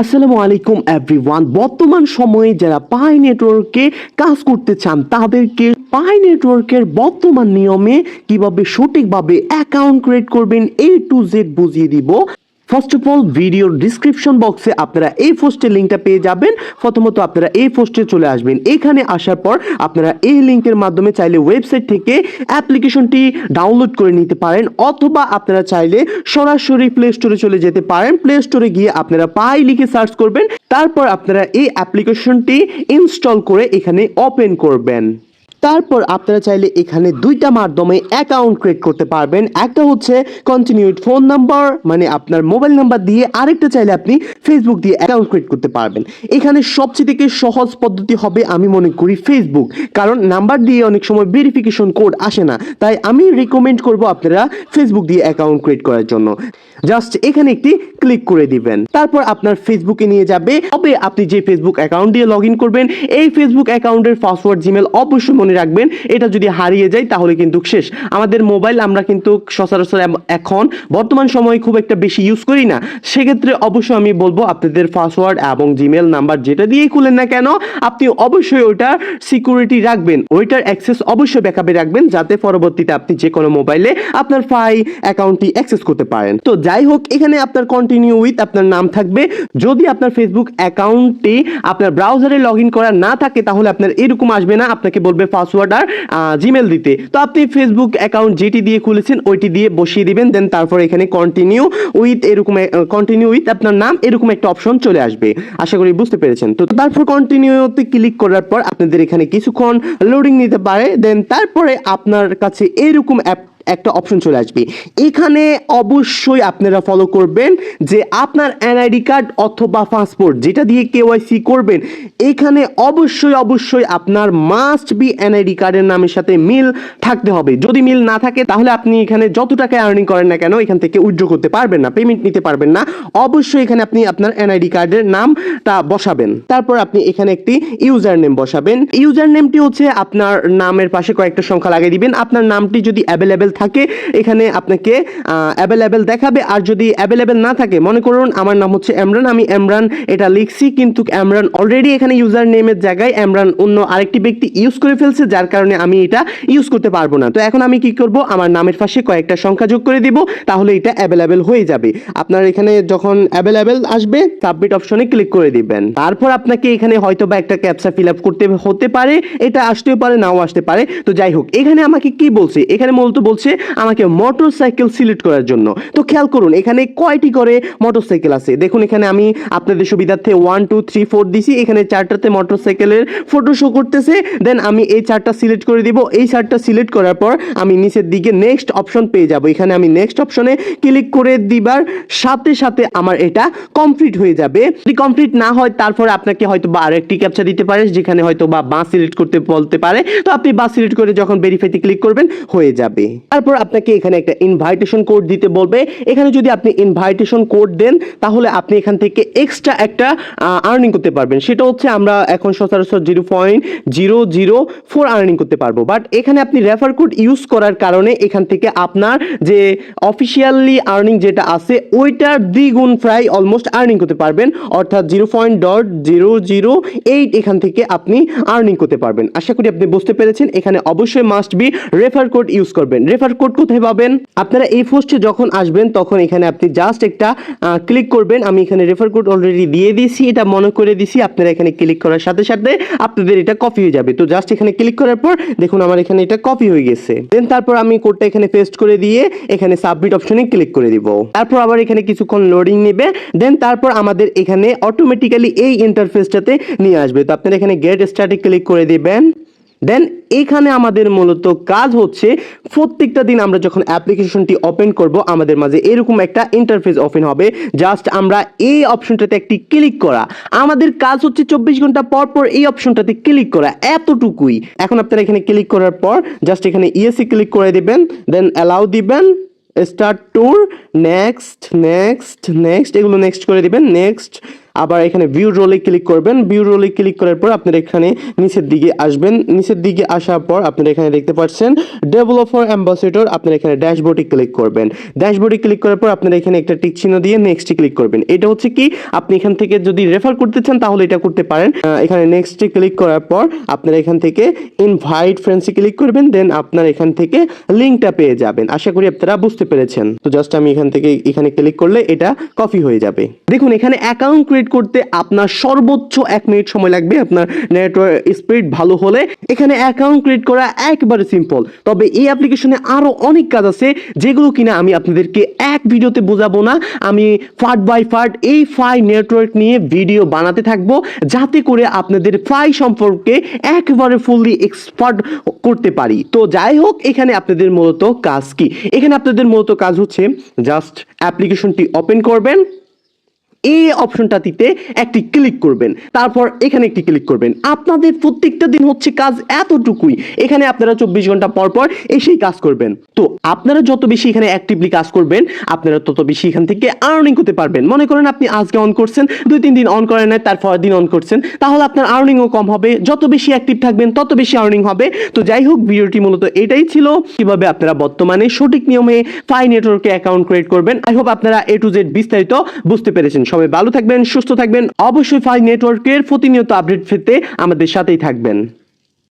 আসসালামু আলাইকুম এভরিওয়ান। বর্তমান সময়ে যারা পাই নেটওয়ার্কে কাজ করতে চান তাদেরকে পাই নেটওয়ার্কের বর্তমান নিয়মে কিভাবে সঠিকভাবে অ্যাকাউন্ট ক্রিয়েট করবেন টু জেড বুঝিয়ে দিব। ফার্স্ট অফ অল ভিডিওর ডিসক্রিপশন বক্সে আপনারা এই পোস্টের লিঙ্কটা পেয়ে যাবেন। প্রথমত আপনারা এই পোস্টে চলে আসবেন। এখানে আসার পর আপনারা এই লিঙ্কের মাধ্যমে চাইলে ওয়েবসাইট থেকে অ্যাপ্লিকেশনটি ডাউনলোড করে নিতে পারেন, অথবা আপনারা চাইলে সরাসরি প্লে স্টোরে চলে যেতে পারেন। প্লে স্টোরে গিয়ে আপনারা পাই লিখে সার্চ করবেন, তারপর আপনারা এই অ্যাপ্লিকেশনটি ইনস্টল করে এখানে ওপেন করবেন। তারপর আপনারা চাইলে এখানে দুইটা মাধ্যমে অ্যাকাউন্ট ক্রিয়েট করতে পারবেন। একটা হচ্ছে কন্টিনিউড ফোন নাম্বার, মানে আপনার মোবাইল নাম্বার দিয়ে, আরেকটা চাইলে আপনি ফেসবুক দিয়ে অ্যাকাউন্ট ক্রিয়েট করতে পারবেন। এখানে সবচেয়ে থেকে সহজ পদ্ধতি হবে আমি মনে করি ফেসবুক, কারণ নাম্বার দিয়ে অনেক সময় ভেরিফিকেশন কোড আসে না, তাই আমি রিকমেন্ড করব আপনারা ফেসবুক দিয়ে অ্যাকাউন্ট ক্রিয়েট করার জন্য। জাস্ট এখানে একটি ক্লিক করে দিবেন, তারপর আপনার ফেসবুকে নিয়ে যাবে। তবে আপনি যে ফেসবুক অ্যাকাউন্ট দিয়ে লগ ইন করবেন এই ফেসবুক অ্যাকাউন্টের পাসওয়ার্ড জিমেল অবশ্যই মনে রাখবেন। এটা যদি হারিয়ে যায় তাহলে কিন্তু শেষ। আমাদের মোবাইল আমরা কিন্তু সচরাচর এখন বর্তমান সময়ে খুব একটা বেশি ইউজ করি না, সেক্ষেত্রে অবশ্যই আমি বলবো আপনাদের পাসওয়ার্ড এবং জিমেল নাম্বার যেটা দিয়েই খুলেন না কেন আপনি অবশ্যই ওইটার সিকিউরিটি রাখবেন, ওইটার অ্যাক্সেস অবশ্যই ব্যাকআপে রাখবেন, যাতে পরবর্তীতে আপনি যে কোনো মোবাইলে আপনার পাই অ্যাকাউন্টটি অ্যাক্সেস করতে পারেন। তো যাই হোক, এখানে আপনার কন্টিনিউ উইথ আপনার নাম থাকবে। যদি আপনার ফেসবুক অ্যাকাউন্টটি আপনার ব্রাউজারে লগ ইন করা না থাকে তাহলে আপনার এরকম আসবে না, আপনাকে বলবে পাসওয়ার্ড আর জিমেল দিতে। তো আপনি ফেসবুক অ্যাকাউন্ট যেটি দিয়ে খুলেছেন ওইটি দিয়ে বসিয়ে দিবেন, দেন তারপর এখানে কন্টিনিউ উইথ এরকম কন্টিনিউ উইথ আপনার নাম এরকম একটা অপশন চলে আসবে। আশা করি বুঝতে পেরেছেন। তো তারপর কন্টিনিউতে ক্লিক করার পর আপনাদের এখানে কিছুক্ষণ লোডিং নিতে পারে, দেন তারপরে আপনার কাছে এরকম একটা অপশন চলে আসবে। এখানে অবশ্যই আপনারা ফলো করবেন যে আপনার এনআইডি কার্ড অথবা পাসপোর্ট যেটা দিয়ে কেওয়াইসি করবেন, এখানে অবশ্যই আপনার মাস্ট বি এনআইডি কার্ডের নামের সাথে মিল থাকতে হবে। যদি মিল না থাকে তাহলে আপনি এখানে যত টাকা আর্নিং করেন না কেন এখান থেকে উইথড্র করতে পারবেন না, পেমেন্ট নিতে পারবেন না। অবশ্যই এখানে আপনি আপনার এনআইডি কার্ডের নামটা বসাবেন, তারপর আপনি এখানে একটি ইউজার নেম বসাবেন। ইউজার নেমটি হচ্ছে আপনার নামের পাশে কয়েকটা সংখ্যা লাগিয়ে দিবেন। আপনার নামটি যদি অ্যাভেলেবেল থাকে এখানে আপনাকে অ্যাভেলেবেল দেখাবে, আর যদি অ্যাভেলেবেল না থাকে, মনে করুন আমার নাম হচ্ছে এমরান, আমি এমরান এটা লিখছি, কিন্তু এমরান অলরেডি এখানে ইউজার নেমের জায়গায় এমরান অন্য আরেকটি ব্যক্তি ইউজ করে ফেলছে, যার কারণে আমি এটা ইউজ করতে পারবো না। তো এখন আমি কি করব, আমার নামের পাশে কয়েকটা সংখ্যা যোগ করে দিব, তাহলে এটা অ্যাভেলেবেল হয়ে যাবে। আপনার এখানে যখন অ্যাভেলেবেল আসবে সাবমিট অপশনে ক্লিক করে দিবেন। তারপর আপনাকে এখানে হয়তো বা একটা ক্যাপচা ফিল আপ করতে হতে পারে, এটা আসতেও পারে নাও আসতে পারে। তো যাই হোক, এখানে আমাকে কি বলছে, এখানে মূলত বলছে আমাকে মোটরসাইকেল সিলেক্ট করার জন্য। তো খেয়াল করুন এখানে কয়টি করে মোটরসাইকেল আছে, দেখুন এখানে আমি আপনাদের সুবিধার্থে 1 2 3 4 দিছি, এখানে চারটাতে মোটরসাইকেলের ফটো শো করতেছে। দেন আমি এই চারটা সিলেক্ট করে দিব। এই চারটা সিলেক্ট করার পর আমি নিচের দিকে নেক্সট অপশন পেয়ে যাব। এখানে আমি নেক্সট অপশনে ক্লিক করে দিবার সাথে সাথে আমার এটা কমপ্লিট হয়ে যাবে। যদি কমপ্লিট না হয় তারপর আপনাকে হয়তো বা আরেকটি ক্যাপচা দিতে পারে, যেখানে হয়তো বা বাস সিলেক্ট করতে বলতে পারে। তো আপনি বাস সিলেক্ট করে যখন ভেরিফাইতে ক্লিক করবেন হয়ে যাবে। তারপর আপনাকে এখানে একটা ইনভাইটেশন কোড দিতে বলবে। এখানে যদি আপনি ইনভাইটেশন কোড দেন তাহলে আপনি এখান থেকে এক্সট্রা একটা আর্নিং করতে পারবেন। সেটা হচ্ছে আমরা এখন সচরাচর 0.004 আর্নিং করতে পারবো, বাট এখানে আপনি রেফার কোড ইউজ করার কারণে এখান থেকে আপনার যে অফিসিয়ালি আর্নিং যেটা আছে ওইটার দ্বিগুণ প্রায় অলমোস্ট আর্নিং করতে পারবেন, অর্থাৎ 0.008 এখান থেকে আপনি আর্নিং করতে পারবেন। আশা করি আপনি বুঝতে পেরেছেন। এখানে অবশ্যই must be refer code use করবেন। রেফার কোড কোথায় পাবেন, আপনারা এই পোস্টে যখন আসবেন তখন এখানে আপনি জাস্ট একটা ক্লিক করবেন। আমি এখানে রেফার কোড অলরেডি দিয়ে দিয়েছি, এটা মনে করে দিছি। আপনারা এখানে ক্লিক করার সাথে সাথে আপনাদের এটা কপি হয়ে যাবে। তো জাস্ট এখানে ক্লিক করার পর দেখুন আমার এখানে এটা কপি হয়ে গেছে। দেন তারপর আমি কোডটা এখানে পেস্ট করে দিয়ে এখানে সাবমিট অপশনে ক্লিক করে দিব। তারপর আবার এখানে কিছুক্ষণ লোডিং নেবে, দেন তারপর আমাদের এখানে অটোমেটিক্যালি এই ইন্টারফেসটাতে নিয়ে আসবে। তো আপনারা এখানে গেট স্টার্টে ক্লিক করে দিবেন। দেন এখানে আমাদের মূলত কাজ হচ্ছে প্রত্যেকটা দিন আমরা যখন অ্যাপ্লিকেশনটি ওপেন করব আমাদের মাঝে এরকম একটা ইন্টারফেস ওপেন হবে। জাস্ট আমরা এই অপশনটাতে একটি ক্লিক করা, আমাদের কাজ হচ্ছে 24 ঘন্টা পর পর এই অপশনটাতে ক্লিক করা, এতটুকুই। এখন আপনারা এখানে ক্লিক করার পর জাস্ট এখানে ইয়েসি ক্লিক করে দিবেন, দেন অ্যালাউ দিবেন, স্টার্ট ট্যুর, নেক্সট এগুলো নেক্সট করে দিবেন, নেক্সট আবার এখানে ভিউ রোলে ক্লিক করবেন। ভিউ রোলে ক্লিক করার পর আপনারা এখানে নিচের দিকে আসবেন। নিচের দিকে আসার পর আপনারা এখানে দেখতে পাচ্ছেন ডেভেলপার অ্যাম্বাসেডর, আপনারা এখানে ড্যাশবোর্ডে ক্লিক করবেন। ড্যাশবোর্ডে ক্লিক করার পর আপনারা এখানে একটা টিক চিহ্ন দিয়ে নেক্সটে ক্লিক করবেন। এটা হচ্ছে কি আপনি এখান থেকে যদি রেফার করতে চান তাহলে এটা করতে পারেন। এখানে নেক্সটে ক্লিক করার পর আপনারা এখান থেকে ইনভাইট ফ্রেন্ডসে ক্লিক করবেন, দেন আপনারা এখান থেকে লিঙ্কটা পেয়ে যাবেন। আশা করি আপনারা বুঝতে পেরেছেন। তো জাস্ট আমি এখান থেকে এখানে ক্লিক করলে এটা কপি হয়ে যাবে। দেখুন এখানে অ্যাকাউন্ট ক্রিয়েট করতে আপনার সর্বোচ্চ 1 মিনিট সময় লাগবে। আপনার নেটওয়ার্ক স্পিড ভালো হলে এখানে অ্যাকাউন্ট ক্রিয়েট করা একবারে সিম্পল। তবে এই অ্যাপ্লিকেশনে আরো অনেক কাজ আছে যেগুলো কিনা আমি আপনাদেরকে এক ভিডিওতে বোঝাবো না। আমি পার্ট বাই পার্ট এই ফাই নেটওয়ার্ক নিয়ে ভিডিও বানাতে থাকবো, যাতে করে আপনাদের ফাই সম্পর্কে একেবারে ফুললি এক্সপার্ট করতে পারি। তো যাই হোক, এখানে আপনাদের মূলত কাজ কি? এখানে আপনাদের মূলত কাজ হচ্ছে জাস্ট অ্যাপ্লিকেশনটি ওপেন করবেন, এই অপশনটাতে একটি ক্লিক করবেন, তারপর এখানে একটি ক্লিক করবেন। আপনাদের প্রত্যেকটা দিন হচ্ছে কাজ এতটুকুই। এখানে আপনারা 24 ঘন্টা পর পর এসেই কাজ করবেন। তো আপনারা যত বেশি এখানে অ্যাক্টিভলি কাজ করবেন আপনারা তত বেশি এখান থেকে আর্নিং করতে পারবেন। মনে করেন আপনি আজকে অন করছেন, 2-3 দিন অন করেন নাই, তারপর দিন অন করছেন, তাহলে আপনার আর্নিংও কম হবে। যত বেশি অ্যাক্টিভ থাকবেন তত বেশি আর্নিং হবে। তো যাই হোক, ভিডিওটি মূলত এটাই ছিল, কিভাবে আপনারা বর্তমানে সঠিক নিয়মে ফাই নেটওয়ার্কে অ্যাকাউন্ট ক্রিয়েট করবেন। আই হোপ আপনারা A to Z বিস্তারিত বুঝতে পেরেছেন। সবাই ভালো থাকবেন, সুস্থ থাকবেন। অবশ্যই ফাই নেটওয়ার্কের প্রতিনিয়ত আপডেট পেতে আমাদের সাথেই থাকবেন।